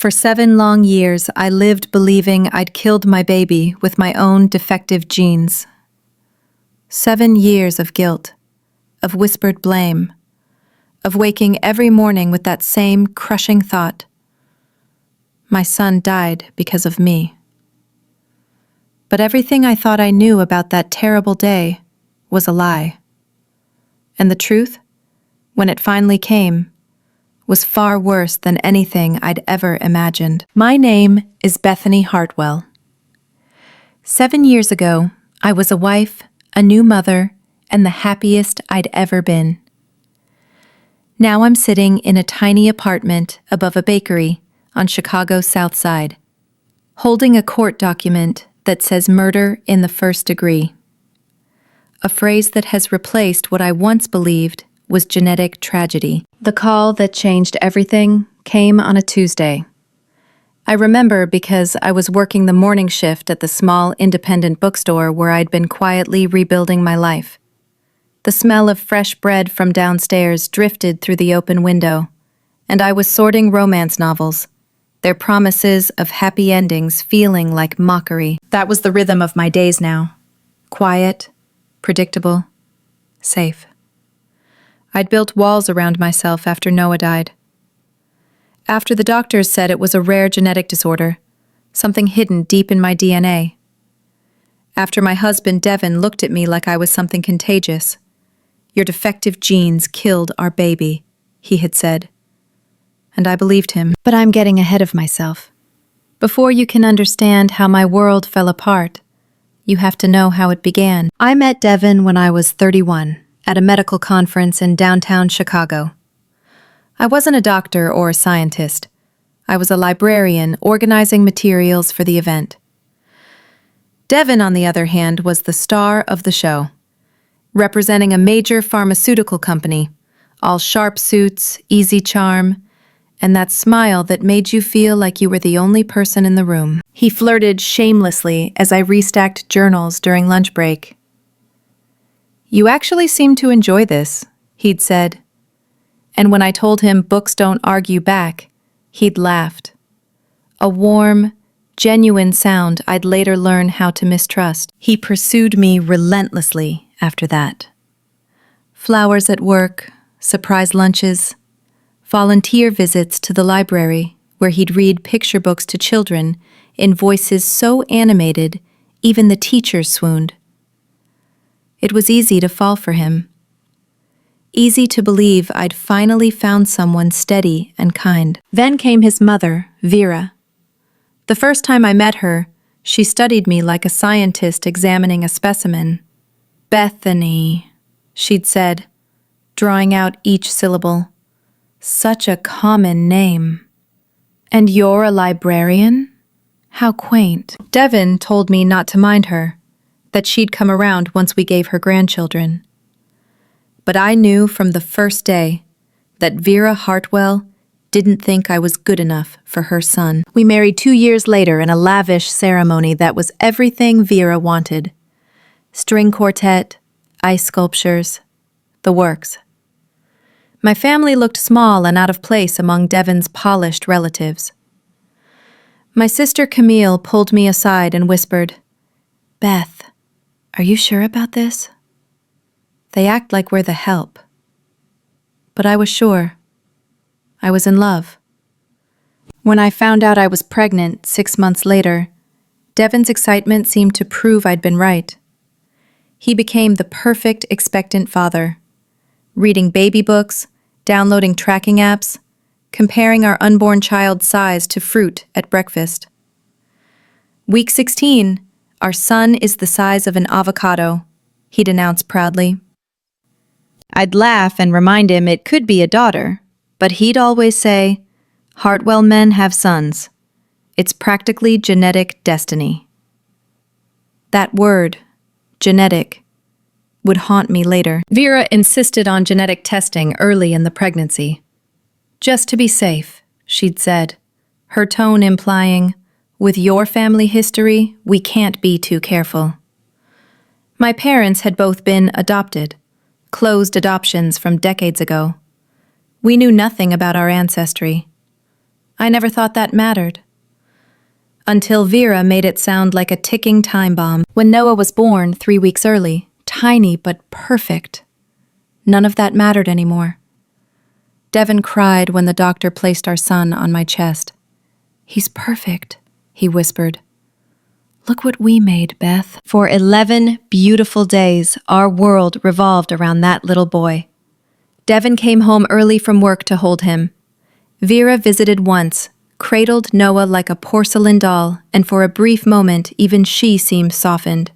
For 7 long years, I lived believing I'd killed my baby with my own defective genes. 7 years of guilt, of whispered blame, of waking every morning with that same crushing thought. My son died because of me. But everything I thought I knew about that terrible day was a lie. And the truth, when it finally came, was far worse than anything I'd ever imagined. My name is Bethany Hartwell. 7 years ago, I was a wife, a new mother, and the happiest I'd ever been. Now I'm sitting in a tiny apartment above a bakery on Chicago's South Side, holding a court document that says murder in the first degree, a phrase that has replaced what I once believed was genetic tragedy. The call that changed everything came on a Tuesday. I remember because I was working the morning shift at the small independent bookstore where I'd been quietly rebuilding my life. The smell of fresh bread from downstairs drifted through the open window, and I was sorting romance novels, their promises of happy endings feeling like mockery. That was the rhythm of my days now. Quiet, predictable, safe. I'd built walls around myself after Noah died. After the doctors said it was a rare genetic disorder, something hidden deep in my DNA. After my husband Devin looked at me like I was something contagious. "Your defective genes killed our baby," he had said. And I believed him. But I'm getting ahead of myself. Before you can understand how my world fell apart, you have to know how it began. I met Devin when I was 31. At a medical conference in downtown Chicago. I wasn't a doctor or a scientist. I was a librarian organizing materials for the event. Devin, on the other hand, was the star of the show, representing a major pharmaceutical company, all sharp suits, easy charm, and that smile that made you feel like you were the only person in the room. He flirted shamelessly as I restacked journals during lunch break. "You actually seem to enjoy this," he'd said. And when I told him books don't argue back, he'd laughed. A warm, genuine sound I'd later learn how to mistrust. He pursued me relentlessly after that. Flowers at work, surprise lunches, volunteer visits to the library where he'd read picture books to children in voices so animated even the teachers swooned. It was easy to fall for him. Easy to believe I'd finally found someone steady and kind. Then came his mother, Vera. The first time I met her, she studied me like a scientist examining a specimen. "Bethany," she'd said, drawing out each syllable. Such a common name. "And you're a librarian? How quaint." Devin told me not to mind her, that she'd come around once we gave her grandchildren. But I knew from the first day that Vera Hartwell didn't think I was good enough for her son. We married 2 years later in a lavish ceremony that was everything Vera wanted. String quartet, ice sculptures, the works. My family looked small and out of place among Devin's polished relatives. My sister Camille pulled me aside and whispered, "Beth, are you sure about this? They act like we're the help." But I was sure. I was in love. When I found out I was pregnant 6 months later, Devin's excitement seemed to prove I'd been right. He became the perfect expectant father, reading baby books, downloading tracking apps, comparing our unborn child's size to fruit at breakfast. Week 16, "Our son is the size of an avocado," he'd announce proudly. I'd laugh and remind him it could be a daughter, but he'd always say, "Hartwell men have sons. It's practically genetic destiny." That word, genetic, would haunt me later. Vera insisted on genetic testing early in the pregnancy. "Just to be safe," she'd said, her tone implying, "With your family history, we can't be too careful." My parents had both been adopted, closed adoptions from decades ago. We knew nothing about our ancestry. I never thought that mattered. Until Vera made it sound like a ticking time bomb. When Noah was born 3 weeks early, tiny but perfect, none of that mattered anymore. Devin cried when the doctor placed our son on my chest. "He's perfect," he whispered. "Look what we made, Beth." For 11 beautiful days, our world revolved around that little boy. Devin came home early from work to hold him. Vera visited once, cradled Noah like a porcelain doll, and for a brief moment even she seemed softened.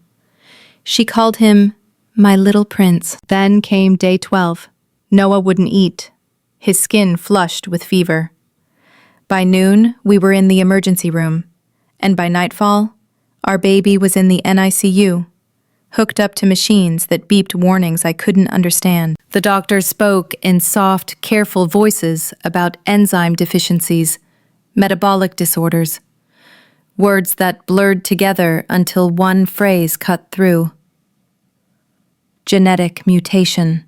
She called him my little prince. Then came day 12. Noah wouldn't eat. His skin flushed with fever. By noon, we were in the emergency room, and by nightfall, our baby was in the NICU, hooked up to machines that beeped warnings I couldn't understand. The doctors spoke in soft, careful voices about enzyme deficiencies, metabolic disorders, words that blurred together until one phrase cut through. Genetic mutation.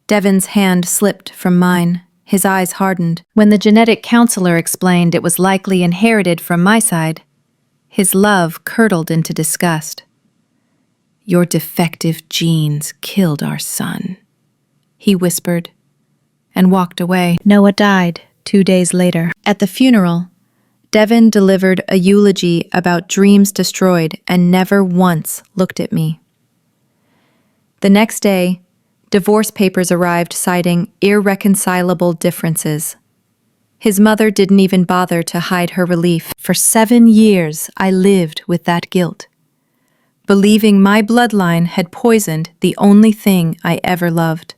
Devin's hand slipped from mine. His eyes hardened. When the genetic counselor explained it was likely inherited from my side, his love curdled into disgust. "Your defective genes killed our son," he whispered, and walked away. Noah died 2 days later. At the funeral, Devin delivered a eulogy about dreams destroyed and never once looked at me. The next day, divorce papers arrived citing irreconcilable differences. His mother didn't even bother to hide her relief. For 7 years, I lived with that guilt, believing my bloodline had poisoned the only thing I ever loved.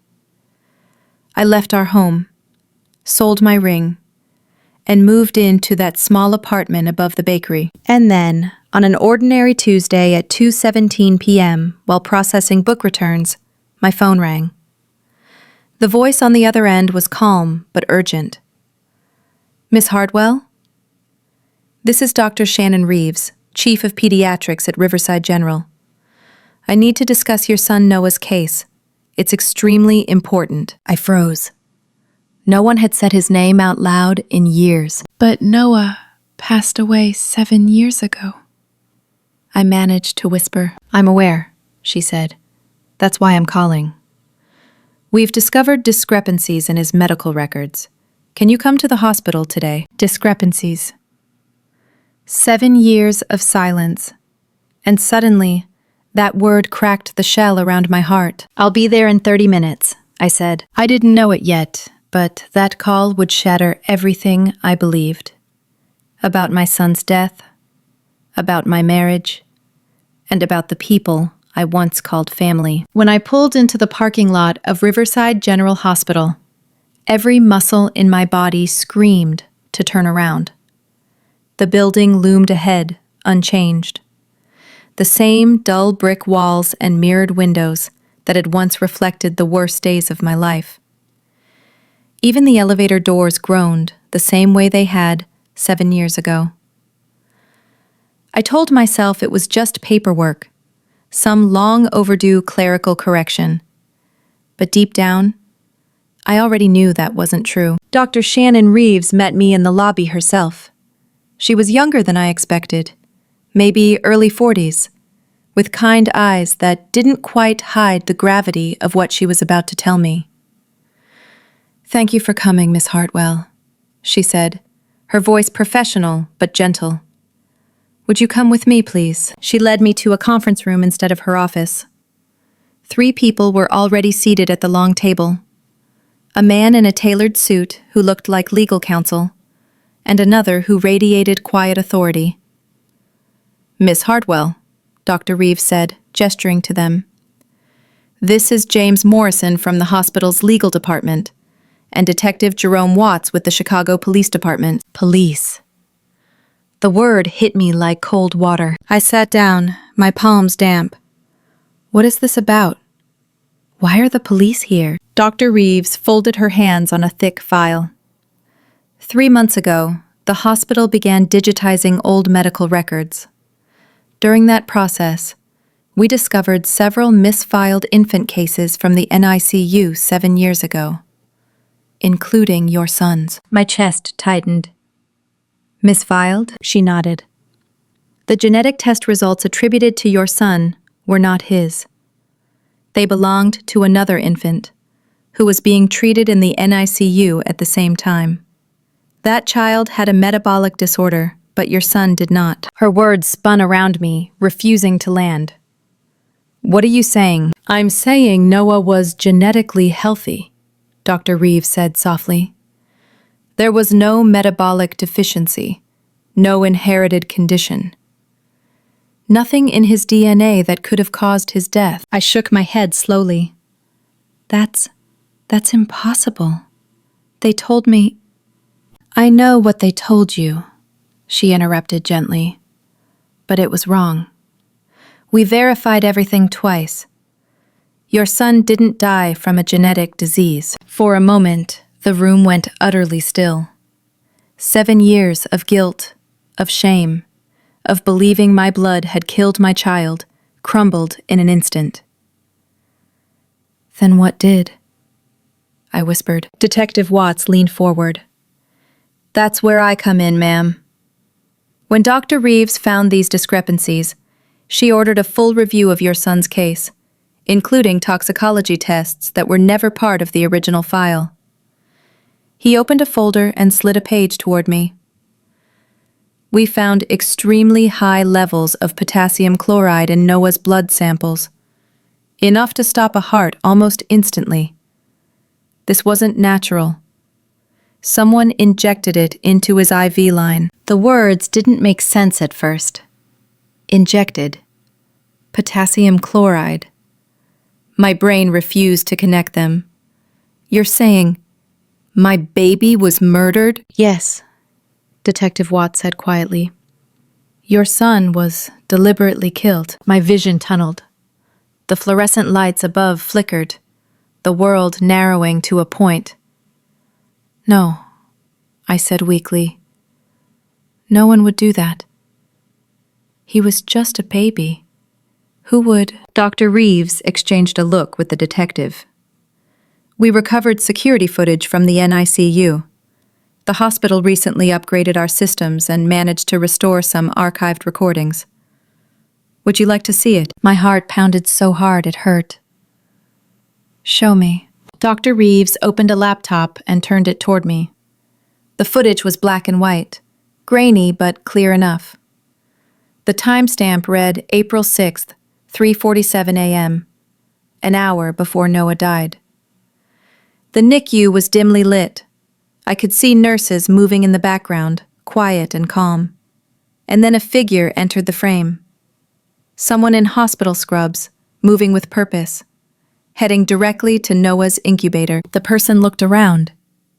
I left our home, sold my ring, and moved into that small apartment above the bakery. And then, on an ordinary Tuesday at 2:17 p.m., while processing book returns, my phone rang. The voice on the other end was calm but urgent. "Miss Hartwell? This is Dr. Shannon Reeves, Chief of Pediatrics at Riverside General. I need to discuss your son Noah's case. It's extremely important." I froze. No one had said his name out loud in years. "But Noah passed away 7 years ago," I managed to whisper. "I'm aware," she said. "That's why I'm calling. We've discovered discrepancies in his medical records. Can you come to the hospital today?" Discrepancies. 7 years of silence, and suddenly, that word cracked the shell around my heart. "I'll be there in 30 minutes, I said. I didn't know it yet, but that call would shatter everything I believed. About my son's death, about my marriage, and about the people I once called family. When I pulled into the parking lot of Riverside General Hospital, every muscle in my body screamed to turn around. The building loomed ahead, unchanged. The same dull brick walls and mirrored windows that had once reflected the worst days of my life. Even the elevator doors groaned the same way they had 7 years ago. I told myself it was just paperwork, some long overdue clerical correction. But deep down, I already knew that wasn't true. Dr. Shannon Reeves met me in the lobby herself. She was younger than I expected, maybe early 40s, with kind eyes that didn't quite hide the gravity of what she was about to tell me. "Thank you for coming, Miss Hartwell," she said, her voice professional but gentle. "Would you come with me, please?" She led me to a conference room instead of her office. 3 people were already seated at the long table. A man in a tailored suit who looked like legal counsel, and another who radiated quiet authority. "Miss Hartwell," Dr. Reeves said, gesturing to them. "This is James Morrison from the hospital's legal department, and Detective Jerome Watts with the Chicago Police Department." Police. The word hit me like cold water. I sat down, my palms damp. What is this about? Why are the police here? Dr. Reeves folded her hands on a thick file. 3 months ago, the hospital began digitizing old medical records. During that process, we discovered several misfiled infant cases from the NICU 7 years ago. including your son's. My chest tightened. Misfiled? She nodded. The genetic test results attributed to your son were not his. They belonged to another infant, who was being treated in the NICU at the same time. That child had a metabolic disorder, but your son did not. Her words spun around me, refusing to land. What are you saying? I'm saying Noah was genetically healthy, Dr. Reeves said softly. There was no metabolic deficiency, no inherited condition. Nothing in his DNA that could have caused his death. I shook my head slowly. That's impossible. They told me... I know what they told you, she interrupted gently, but it was wrong. We verified everything twice. Your son didn't die from a genetic disease. For a moment, the room went utterly still. 7 years of guilt, of shame, of believing my blood had killed my child, crumbled in an instant. Then what did? I whispered. Detective Watts leaned forward. That's where I come in, ma'am. When Dr. Reeves found these discrepancies, she ordered a full review of your son's case, including toxicology tests that were never part of the original file. He opened a folder and slid a page toward me. We found extremely high levels of potassium chloride in Noah's blood samples, enough to stop a heart almost instantly. This wasn't natural. Someone injected it into his IV line. The words didn't make sense at first. Injected. Potassium chloride. My brain refused to connect them. You're saying, my baby was murdered? Yes, Detective Watts said quietly. Your son was deliberately killed. My vision tunneled. The fluorescent lights above flickered, the world narrowing to a point. No, I said weakly. No one would do that. He was just a baby. Who would? Dr. Reeves exchanged a look with the detective. We recovered security footage from the NICU. The hospital recently upgraded our systems and managed to restore some archived recordings. Would you like to see it? My heart pounded so hard it hurt. Show me. Dr. Reeves opened a laptop and turned it toward me. The footage was black and white, grainy but clear enough. The timestamp read April 6th, 3:47 a.m., an hour before Noah died. The NICU was dimly lit. I could see nurses moving in the background, quiet and calm. And then a figure entered the frame. Someone in hospital scrubs, moving with purpose, heading directly to Noah's incubator. The person looked around,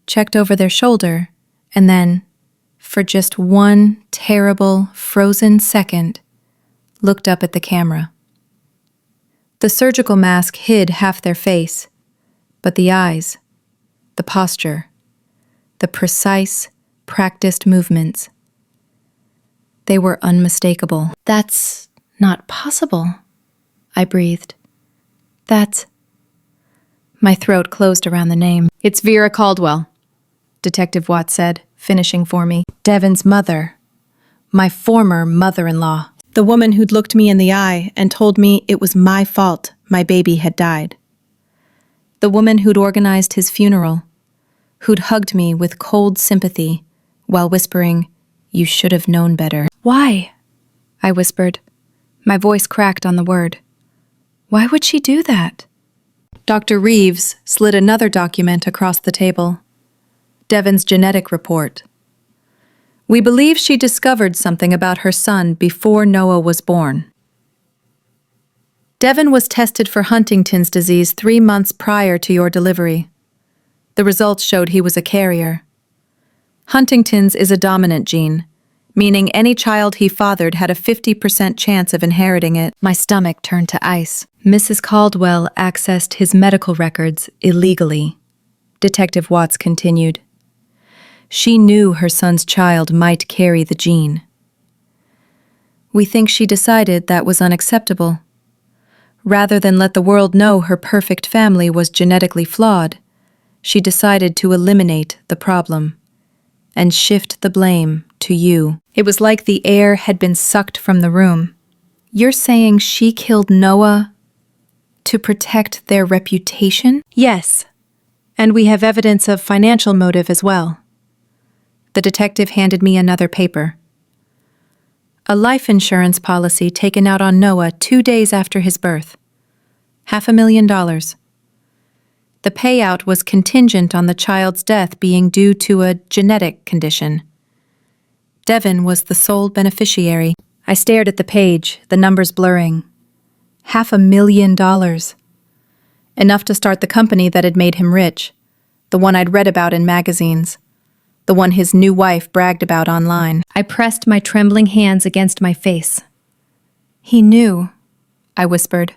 checked over their shoulder, and then, for just one terrible, frozen second, looked up at the camera. The surgical mask hid half their face, but the eyes, the posture, the precise, practiced movements, they were unmistakable. That's not possible, I breathed. My throat closed around the name. It's Vera Caldwell, Detective Watts said, finishing for me. Devon's mother. My former mother-in-law. The woman who'd looked me in the eye and told me it was my fault my baby had died. The woman who'd organized his funeral, who'd hugged me with cold sympathy while whispering, "You should have known better." Why? I whispered. My voice cracked on the word. Why would she do that? Dr. Reeves slid another document across the table. Devon's genetic report. We believe she discovered something about her son before Noah was born. Devon was tested for Huntington's disease 3 months prior to your delivery. The results showed he was a carrier. Huntington's is a dominant gene, meaning any child he fathered had a 50% chance of inheriting it. My stomach turned to ice. Mrs. Caldwell accessed his medical records illegally, Detective Watts continued. She knew her son's child might carry the gene. We think she decided that was unacceptable. Rather than let the world know her perfect family was genetically flawed, she decided to eliminate the problem and shift the blame to you. It was like the air had been sucked from the room. You're saying she killed Noah to protect their reputation? Yes, and we have evidence of financial motive as well. The detective handed me another paper. A life insurance policy taken out on Noah 2 days after his birth. $500,000. The payout was contingent on the child's death being due to a genetic condition. Devin was the sole beneficiary. I stared at the page, the numbers blurring. $500,000. Enough to start the company that had made him rich, the one I'd read about in magazines, the one his new wife bragged about online. I pressed my trembling hands against my face. He knew, I whispered.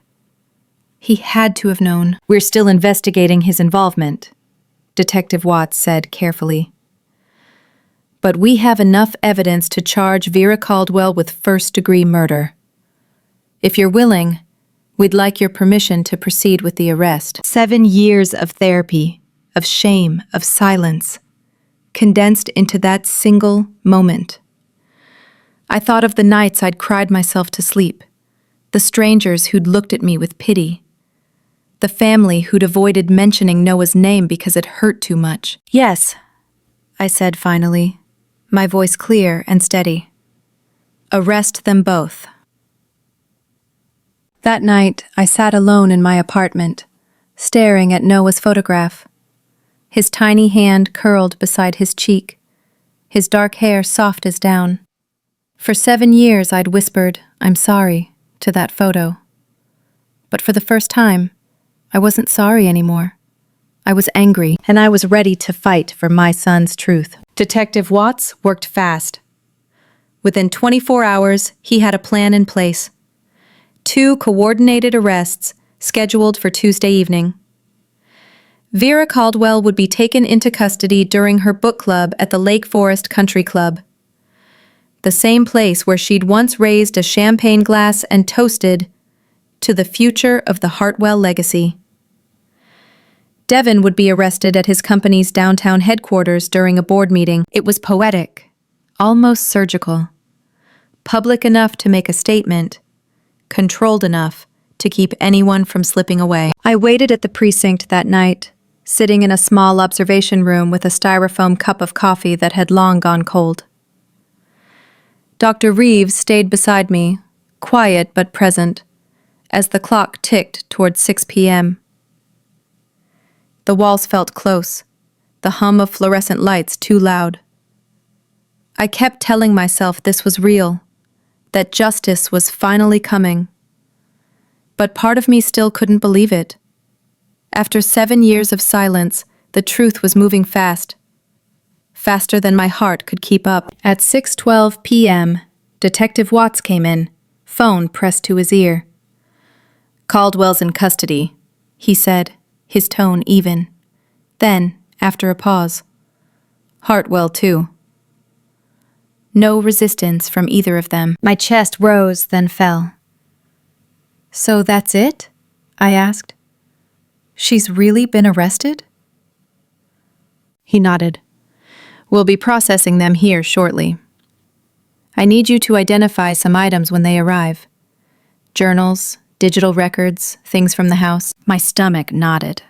He had to have known. We're still investigating his involvement, Detective Watts said carefully. But we have enough evidence to charge Vera Caldwell with first-degree murder. If you're willing, we'd like your permission to proceed with the arrest. 7 years of therapy, of shame, of silence, condensed into that single moment. I thought of the nights I'd cried myself to sleep, the strangers who'd looked at me with pity, the family who'd avoided mentioning Noah's name because it hurt too much. Yes, I said finally, my voice clear and steady. Arrest them both. That night, I sat alone in my apartment, staring at Noah's photograph. His tiny hand curled beside his cheek, his dark hair soft as down. For 7 years, I'd whispered, "I'm sorry," to that photo. But for the first time, I wasn't sorry anymore. I was angry, and I was ready to fight for my son's truth. Detective Watts worked fast. Within 24 hours, he had a plan in place. 2 coordinated arrests scheduled for Tuesday evening. Vera Caldwell would be taken into custody during her book club at the Lake Forest Country Club, the same place where she'd once raised a champagne glass and toasted to the future of the Hartwell legacy. Devin would be arrested at his company's downtown headquarters during a board meeting. It was poetic, almost surgical, public enough to make a statement, controlled enough to keep anyone from slipping away. I waited at the precinct that night, sitting in a small observation room with a styrofoam cup of coffee that had long gone cold. Dr. Reeves stayed beside me, quiet but present, as the clock ticked towards 6 p.m. The walls felt close, the hum of fluorescent lights too loud. I kept telling myself this was real, that justice was finally coming. But part of me still couldn't believe it. After 7 years of silence, the truth was moving fast, faster than my heart could keep up. At 6:12 p.m., Detective Watts came in, phone pressed to his ear. "Caldwell's in custody," he said, his tone even. Then, after a pause, "Hartwell, too." No resistance from either of them. My chest rose, then fell. "So that's it?" I asked. "She's really been arrested?" He nodded. "We'll be processing them here shortly. I need you to identify some items when they arrive. Journals, digital records, things from the house." My stomach knotted.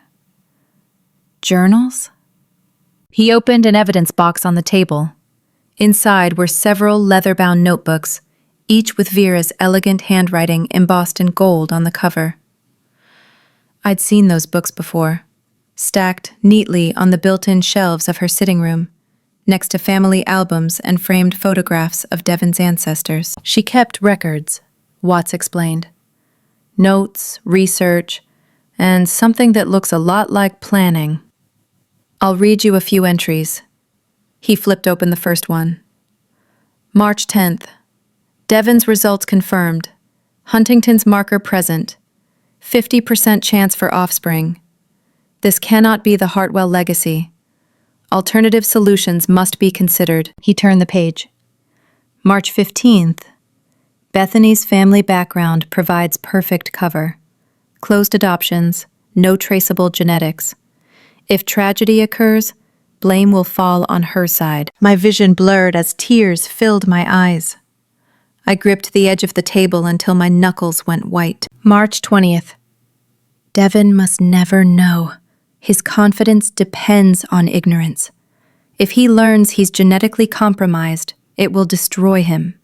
Journals? He opened an evidence box on the table. Inside were several leather-bound notebooks, each with Vera's elegant handwriting embossed in gold on the cover. I'd seen those books before, stacked neatly on the built-in shelves of her sitting room, next to family albums and framed photographs of Devin's ancestors. She kept records, Watts explained. Notes, research, and something that looks a lot like planning. I'll read you a few entries. He flipped open the first one. March 10th. Devin's results confirmed. Huntington's marker present. 50% chance for offspring. This cannot be the Hartwell legacy. Alternative solutions must be considered. He turned the page. March 15th. Bethany's family background provides perfect cover. Closed adoptions, no traceable genetics. If tragedy occurs, blame will fall on her side. My vision blurred as tears filled my eyes. I gripped the edge of the table until my knuckles went white. March 20th. Devin must never know. His confidence depends on ignorance. If he learns he's genetically compromised, it will destroy him.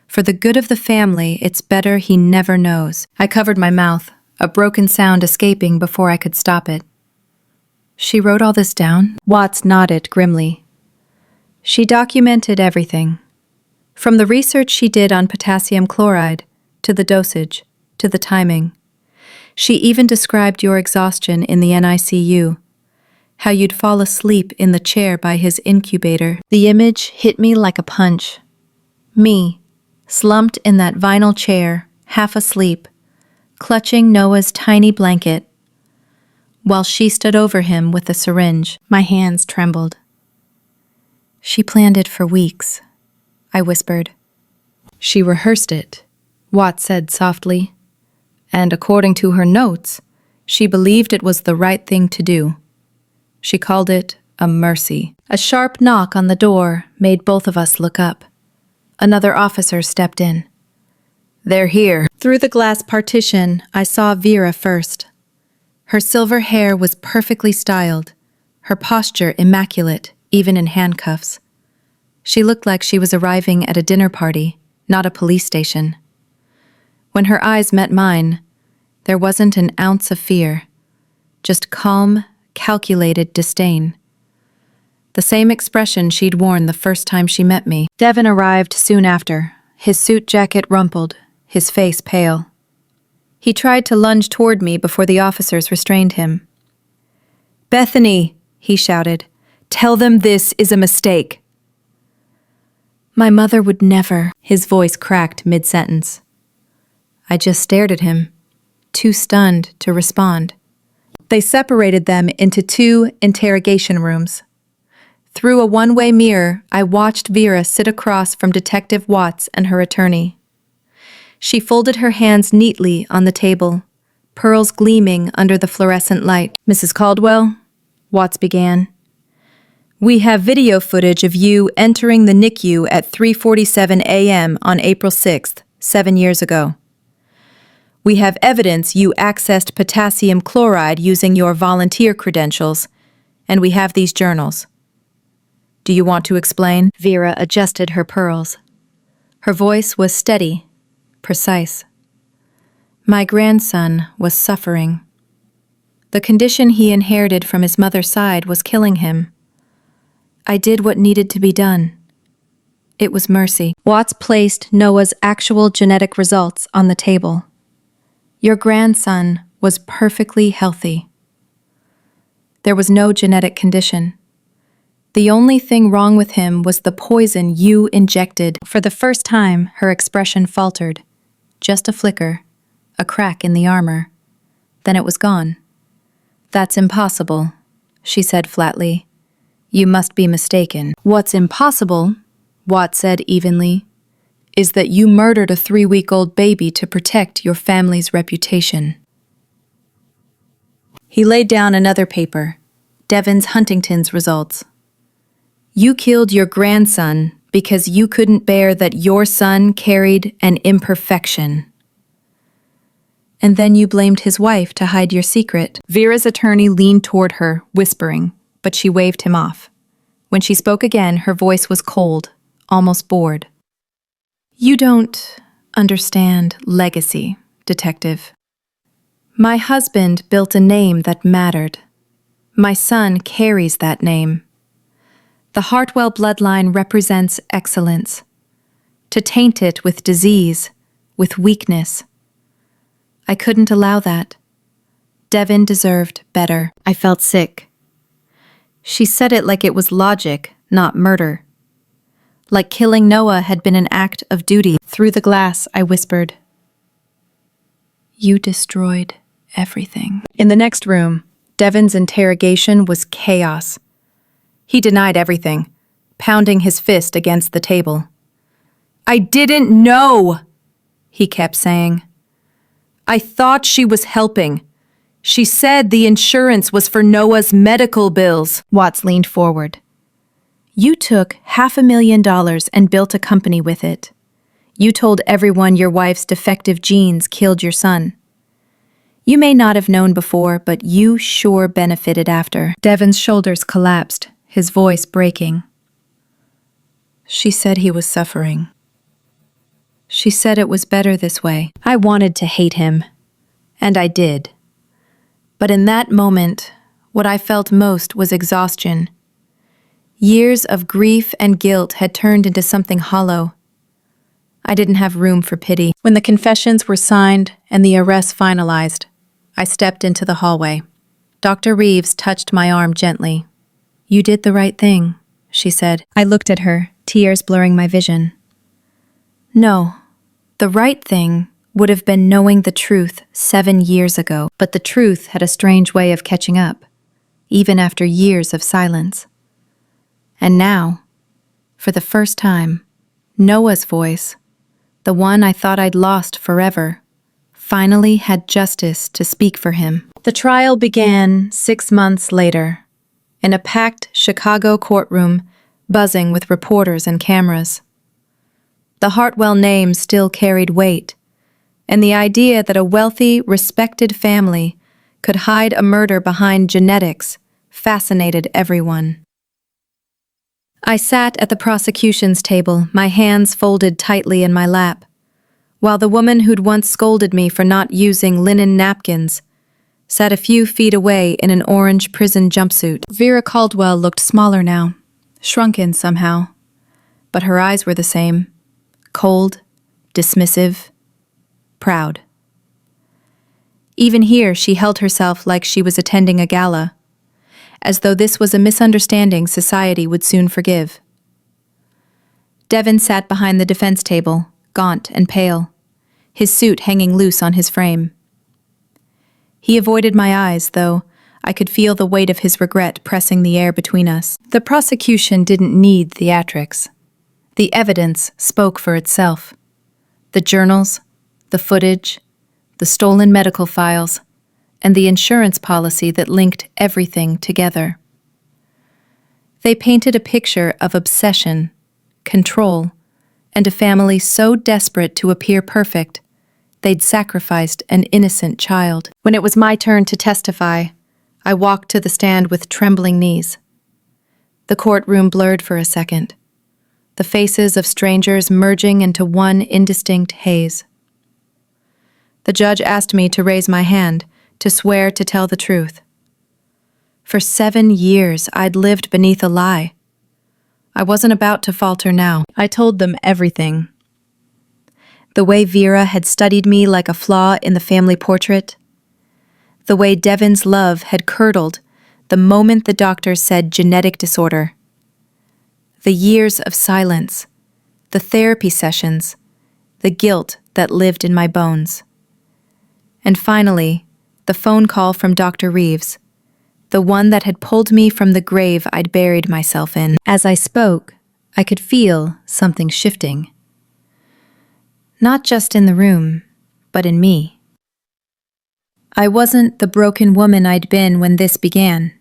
For the good of the family, it's better he never knows. I covered my mouth, a broken sound escaping before I could stop it. She wrote all this down? Watts nodded grimly. She documented everything. From the research she did on potassium chloride, to the dosage, to the timing. She even described your exhaustion in the NICU, how you'd fall asleep in the chair by his incubator. The image hit me like a punch. Me, slumped in that vinyl chair, half asleep, clutching Noah's tiny blanket, while she stood over him with a syringe. My hands trembled. She planned it for weeks, I whispered. She rehearsed it, Watt said softly. And according to her notes, she believed it was the right thing to do. She called it a mercy. A sharp knock on the door made both of us look up. Another officer stepped in. They're here. Through the glass partition, I saw Vera first. Her silver hair was perfectly styled, her posture immaculate, even in handcuffs. She looked like she was arriving at a dinner party, not a police station. When her eyes met mine, there wasn't an ounce of fear, just calm, calculated disdain. The same expression she'd worn the first time she met me. Devin arrived soon after, his suit jacket rumpled, his face pale. He tried to lunge toward me before the officers restrained him. "Bethany," he shouted, "tell them this is a mistake." My mother would never. His voice cracked mid-sentence. I just stared at him, too stunned to respond. They separated them into 2 interrogation rooms. Through a one-way mirror, I watched Vera sit across from Detective Watts and her attorney. She folded her hands neatly on the table, pearls gleaming under the fluorescent light. "Mrs. Caldwell," Watts began, "we have video footage of you entering the NICU at 3:47 a.m. on April 6th, 7 years ago. We have evidence you accessed potassium chloride using your volunteer credentials, and we have these journals. Do you want to explain?" Vera adjusted her pearls. Her voice was steady, precise. My grandson was suffering. The condition he inherited from his mother's side was killing him. I did what needed to be done. It was mercy. Watts placed Noah's actual genetic results on the table. Your grandson was perfectly healthy. There was no genetic condition. The only thing wrong with him was the poison you injected. For the first time, her expression faltered. Just a flicker, a crack in the armor. Then it was gone. "That's impossible," she said flatly. "You must be mistaken." "What's impossible," Watt said evenly, "is that you murdered a 3-week-old baby to protect your family's reputation." He laid down another paper, Devin's Huntington's results. "You killed your grandson because you couldn't bear that your son carried an imperfection. And then you blamed his wife to hide your secret." Vera's attorney leaned toward her, whispering, but she waved him off. When she spoke again, her voice was cold, almost bored. "You don't understand legacy, Detective. My husband built a name that mattered. My son carries that name. The Hartwell bloodline represents excellence. To taint it with disease, with weakness, I couldn't allow that. Devin deserved better." I felt sick. She said it like it was logic, not murder. Like killing Noah had been an act of duty. Through the glass, I whispered, "You destroyed everything." In the next room, Devin's interrogation was chaos. He denied everything, pounding his fist against the table. "I didn't know," he kept saying. "I thought she was helping. She said the insurance was for Noah's medical bills. Watts leaned forward. You took $500,000 and built a company with it. You told everyone your wife's defective genes killed your son. You may not have known before, but you sure benefited after. Devin's shoulders collapsed, his voice breaking. She said he was suffering. She said it was better this way. I wanted to hate him, and I did. But in that moment, what I felt most was exhaustion. Years of grief and guilt had turned into something hollow. I didn't have room for pity. When the confessions were signed and the arrest finalized, I stepped into the hallway. Dr. Reeves touched my arm gently. You did the right thing, she said. I looked at her, tears blurring my vision. No, the right thing would have been knowing the truth 7 years ago, but the truth had a strange way of catching up, even after years of silence. And now, for the first time, Noah's voice, the one I thought I'd lost forever, finally had justice to speak for him. The trial began 6 months later, in a packed Chicago courtroom buzzing with reporters and cameras. The Hartwell name still carried weight, and the idea that a wealthy, respected family could hide a murder behind genetics fascinated everyone. I sat at the prosecution's table, my hands folded tightly in my lap, while the woman who'd once scolded me for not using linen napkins sat a few feet away in an orange prison jumpsuit. Vera Caldwell looked smaller now, shrunken somehow, but her eyes were the same, cold, dismissive, proud. Even here, she held herself like she was attending a gala, as though this was a misunderstanding society would soon forgive. Devin sat behind the defense table, gaunt and pale, his suit hanging loose on his frame. He avoided my eyes, though I could feel the weight of his regret pressing the air between us. The prosecution didn't need theatrics. The evidence spoke for itself. The journals, the footage, the stolen medical files, and the insurance policy that linked everything together. They painted a picture of obsession, control, and a family so desperate to appear perfect, they'd sacrificed an innocent child. When it was my turn to testify, I walked to the stand with trembling knees. The courtroom blurred for a second, the faces of strangers merging into one indistinct haze. The judge asked me to raise my hand, to swear to tell the truth. For 7 years, I'd lived beneath a lie. I wasn't about to falter now. I told them everything. The way Vera had studied me like a flaw in the family portrait. The way Devin's love had curdled the moment the doctor said genetic disorder. The years of silence, the therapy sessions, the guilt that lived in my bones. And finally, the phone call from Dr. Reeves, the one that had pulled me from the grave I'd buried myself in. As I spoke, I could feel something shifting. Not just in the room, but in me. I wasn't the broken woman I'd been when this began.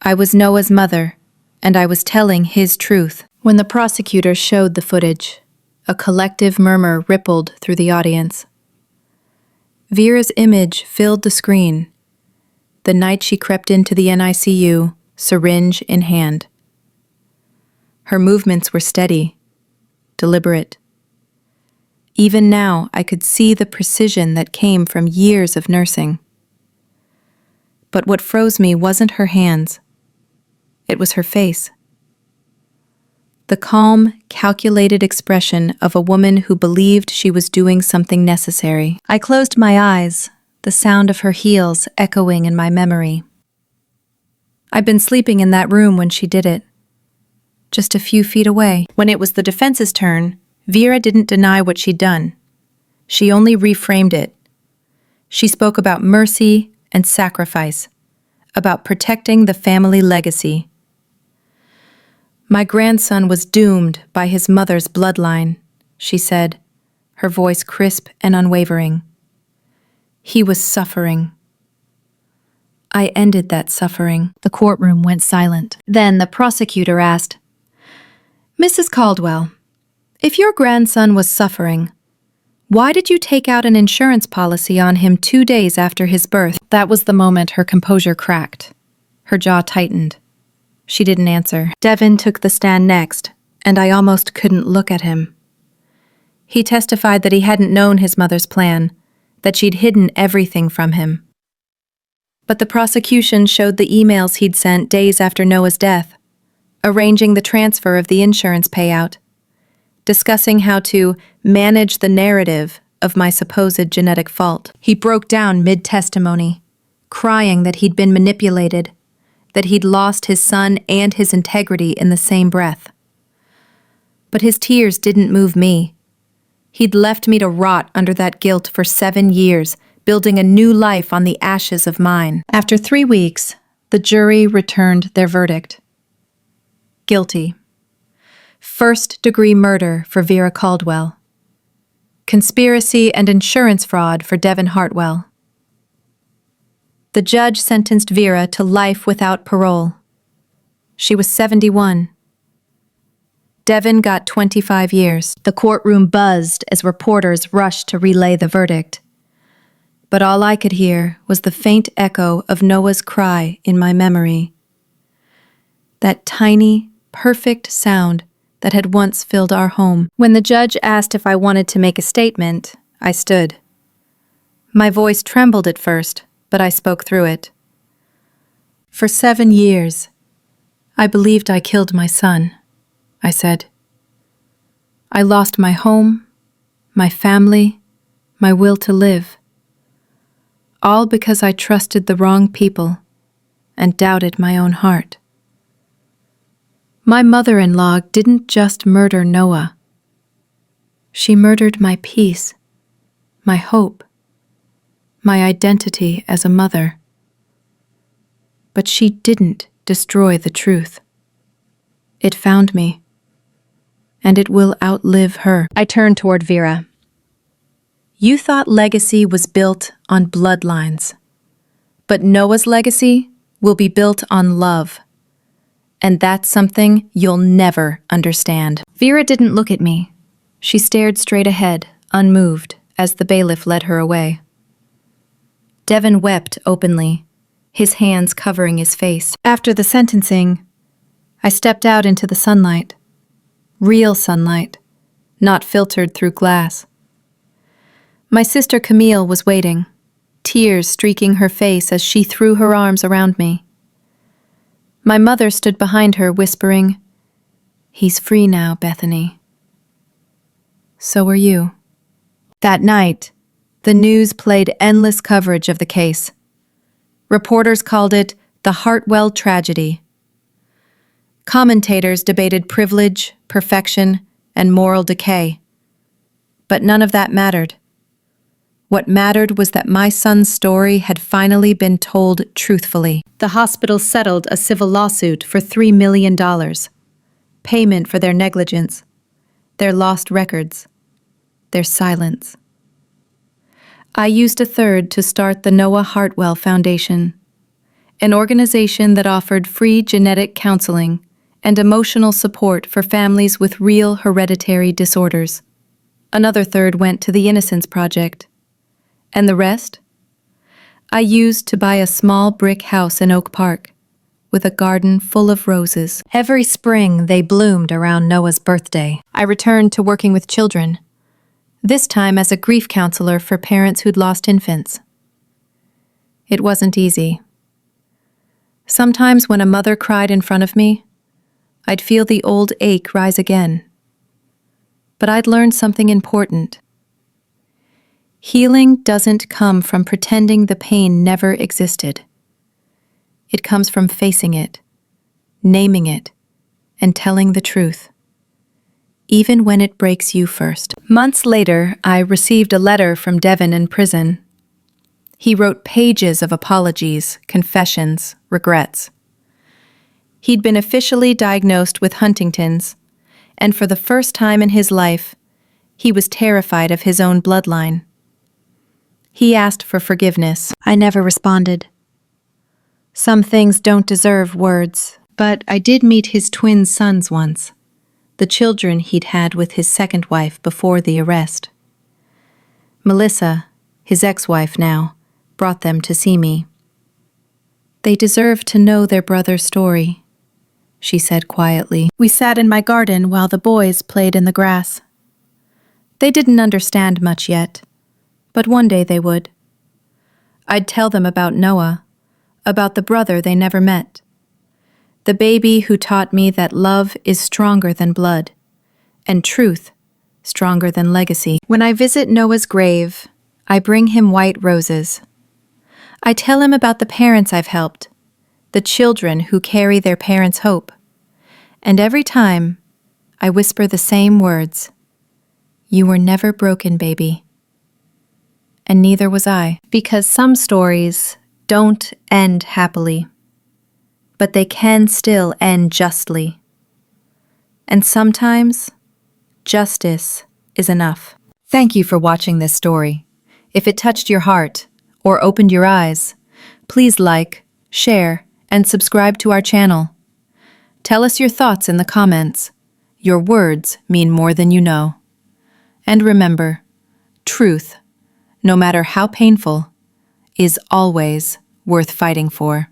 I was Noah's mother, and I was telling his truth. When the prosecutor showed the footage, a collective murmur rippled through the audience. Vera's image filled the screen, the night she crept into the NICU, syringe in hand. Her movements were steady, deliberate. Even now, I could see the precision that came from years of nursing. But what froze me wasn't her hands. It was her face. The calm, calculated expression of a woman who believed she was doing something necessary. I closed my eyes, the sound of her heels echoing in my memory. I'd been sleeping in that room when she did it, just a few feet away. When it was the defense's turn, Vera didn't deny what she'd done. She only reframed it. She spoke about mercy and sacrifice, about protecting the family legacy. My grandson was doomed by his mother's bloodline, she said, her voice crisp and unwavering. He was suffering. I ended that suffering. The courtroom went silent. Then the prosecutor asked, "Mrs. Caldwell, if your grandson was suffering, why did you take out an insurance policy on him 2 days after his birth?" That was the moment her composure cracked. Her jaw tightened. She didn't answer. Devin took the stand next, and I almost couldn't look at him. He testified that he hadn't known his mother's plan, that she'd hidden everything from him. But the prosecution showed the emails he'd sent days after Noah's death, arranging the transfer of the insurance payout, discussing how to manage the narrative of my supposed genetic fault. He broke down mid-testimony, crying that he'd been manipulated, that he'd lost his son and his integrity in the same breath. But his tears didn't move me. He'd left me to rot under that guilt for 7 years, building a new life on the ashes of mine. After 3 weeks, the jury returned their verdict. Guilty. First-degree murder for Vera Caldwell. Conspiracy and insurance fraud for Devin Hartwell. The judge sentenced Vera to life without parole. She was 71. Devin got 25 years. The courtroom buzzed as reporters rushed to relay the verdict. But all I could hear was the faint echo of Noah's cry in my memory. That tiny, perfect sound that had once filled our home. When the judge asked if I wanted to make a statement, I stood. My voice trembled at first, but I spoke through it. For 7 years, I believed I killed my son, I said. I lost my home, my family, my will to live. All because I trusted the wrong people and doubted my own heart. My mother-in-law didn't just murder Noah. She murdered my peace, my hope, my identity as a mother. But she didn't destroy the truth. It found me, and it will outlive her. I turned toward Vera. You thought legacy was built on bloodlines, but Noah's legacy will be built on love. And that's something you'll never understand. Vera didn't look at me. She stared straight ahead, unmoved, as the bailiff led her away. Devin wept openly, his hands covering his face. After the sentencing, I stepped out into the sunlight. Real sunlight, not filtered through glass. My sister Camille was waiting, tears streaking her face as she threw her arms around me. My mother stood behind her, whispering, "He's free now, Bethany. So are you." That night, the news played endless coverage of the case. Reporters called it the Hartwell tragedy. Commentators debated privilege, perfection, and moral decay. But none of that mattered. What mattered was that my son's story had finally been told truthfully. The hospital settled a civil lawsuit for $3 million, payment for their negligence, their lost records, their silence. I used a third to start the Noah Hartwell Foundation, an organization that offered free genetic counseling and emotional support for families with real hereditary disorders. Another third went to the Innocence Project. And the rest? I used to buy a small brick house in Oak Park, with a garden full of roses. Every spring they bloomed around Noah's birthday. I returned to working with children, this time as a grief counselor for parents who'd lost infants. It wasn't easy. Sometimes when a mother cried in front of me, I'd feel the old ache rise again. But I'd learned something important. Healing doesn't come from pretending the pain never existed. It comes from facing it, naming it, and telling the truth, even when it breaks you first. Months later, I received a letter from Devin in prison. He wrote pages of apologies, confessions, regrets. He'd been officially diagnosed with Huntington's, and for the first time in his life, he was terrified of his own bloodline. He asked for forgiveness. I never responded. Some things don't deserve words, but I did meet his twin sons once, the children he'd had with his second wife before the arrest. Melissa, his ex-wife now, brought them to see me. They deserve to know their brother's story, she said quietly. We sat in my garden while the boys played in the grass. They didn't understand much yet, but one day they would. I'd tell them about Noah, about the brother they never met, the baby who taught me that love is stronger than blood, and truth stronger than legacy. When I visit Noah's grave, I bring him white roses. I tell him about the parents I've helped, the children who carry their parents' hope. And every time, I whisper the same words. You were never broken, baby. And neither was I. Because some stories don't end happily, but they can still end justly. And sometimes, justice is enough. Thank you for watching this story. If it touched your heart or opened your eyes, please like, share, and subscribe to our channel. Tell us your thoughts in the comments. Your words mean more than you know. And remember, truth, no matter how painful, is always worth fighting for.